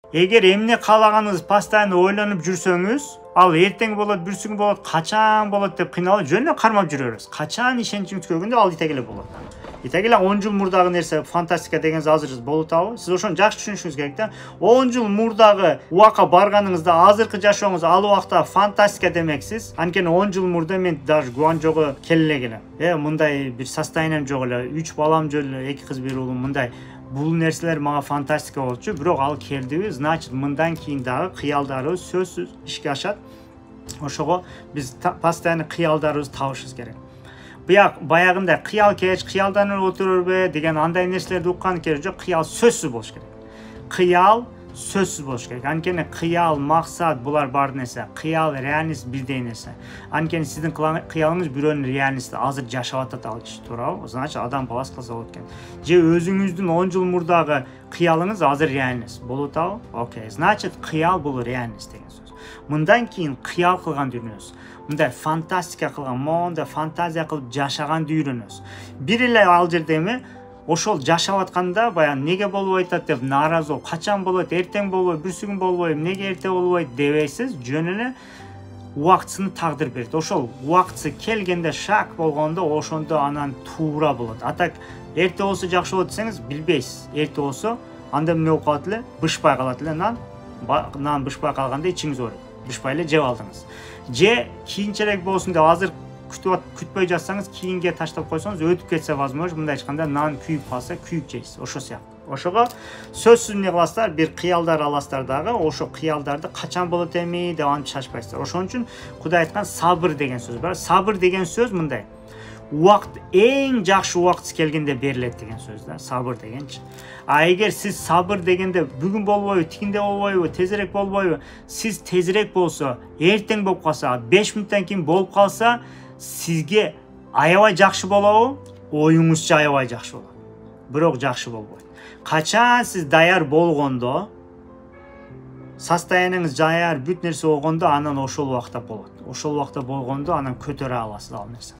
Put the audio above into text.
Эгер эмне каалаганыңыз постоянно ойлонуп жүрсөңүз, ал эртең болот, бүрсүң болот, качан болот деп кыйналып жөн эле кармап жүрө бересиз. Качан ишеничиңиз көгөндө ал итеге эле болот. Итеге эле 10 жыл мурдагы нерсе фантастика дегенди азыр болуп атабы? Сиз ошону жакшы түшүнүшүңүз керек да. 10 жыл мурдагы убакка барганыңызда азыркы жашооңуз ал убакта фантастика демексиз. Анткени 10 жыл мурда мен даже Гуанчжоого келе элем. Мындай бир состоянием жок эле, 3 балам жок эле, 2 кыз 1 уулум мындай. Бул нерселер мага фантастика болчу, бирок ал келдиби, значит мындан кийин дагы кыялдарыбыз сөзсүз ишке ашат. Ошого биз постоянно кыялдарыбызды табышыбыз керек. Баягындай кыял кеч, кыялданып отурурбу деген андай нерселерди уккан кереги жок. Кыял сөзсүз болуш керек. Кыял сөзсүз болуш керек. Анткени кыял, максат булар бар нерсе. Кыял, реальность бирдей нерсе. Анткени сиздин кыялыңыз бирөөнүн реальности азыр жашап атат ал киши, туурабы? Значит, адам баласы кылса болот экен. Же өзүңүздүн 10 жыл мурдагы кыялыңыз азыр реальность болуп атабы? Окей. Значит, кыял бул реальность деген сөз. Мындан кийин кыял кылганды үйрөнөсүз. Мындай фантастика кылган, мондай фантазия кылып жашаганды үйрөнөсүз. Бир эле ал жерде эме ошол жашап атканда баягы неге болбой атат деп нааразы болуп, качан болот, эртең болбойбу, бүрсүгүн болбойбу, неге эрте болбойт дебейсиз, жөн эле убактысын тагдыр берет. Ошол убактысы келгенде шак болгондо ошондо анан туура болот. Атак эрте болсо жакшы болот десеңиз билбейсиз. Эрте болсо анда эмне болуп калат эле, бышпай калат эле нан бышпай калганда ичиңиз ооруйт. Бышпай эле жеп алдыңыз. Же кийинчерээк болсун деп азыр күтпөй жатсаңыз, кийинге таштап койсоңуз өтүп кетсе возможно, мындай ачканда нан күйүп калса, күйүп жейсиз. Ошо сыяктуу. Ошого сөзсүз эмне кыласыздар, бир кыялдар аласыздар дагы, ошо кыялдарды качан болот эми деп антип шашпайсыздар. Ошон үчүн Кудай айткан сабыр деген сөз бар. Сабыр деген сөз мындай. Убакыт эң жакшы убактысы келгенде берилет деген сөз да, сабыр дегенчи. Эгер сиз сабыр дегенде бүгүн болбойбу, тигинде болбойбу, тезирээк болбойбу, сиз тезирээк болсо, эртең болуп калса, 5 мүнөттөн кийин болуп калса, сизге аябай жакшы болобу? Оюңузча аябай жакшы болот. Бирок жакшы болбойт. Качан сиз даяр болгондо, состояниеңиз даяр, бүт нерсе болгондо, анан ошол убакта болот. Ошол убакта болгондо анан көтөрө аласыз ал нерсени.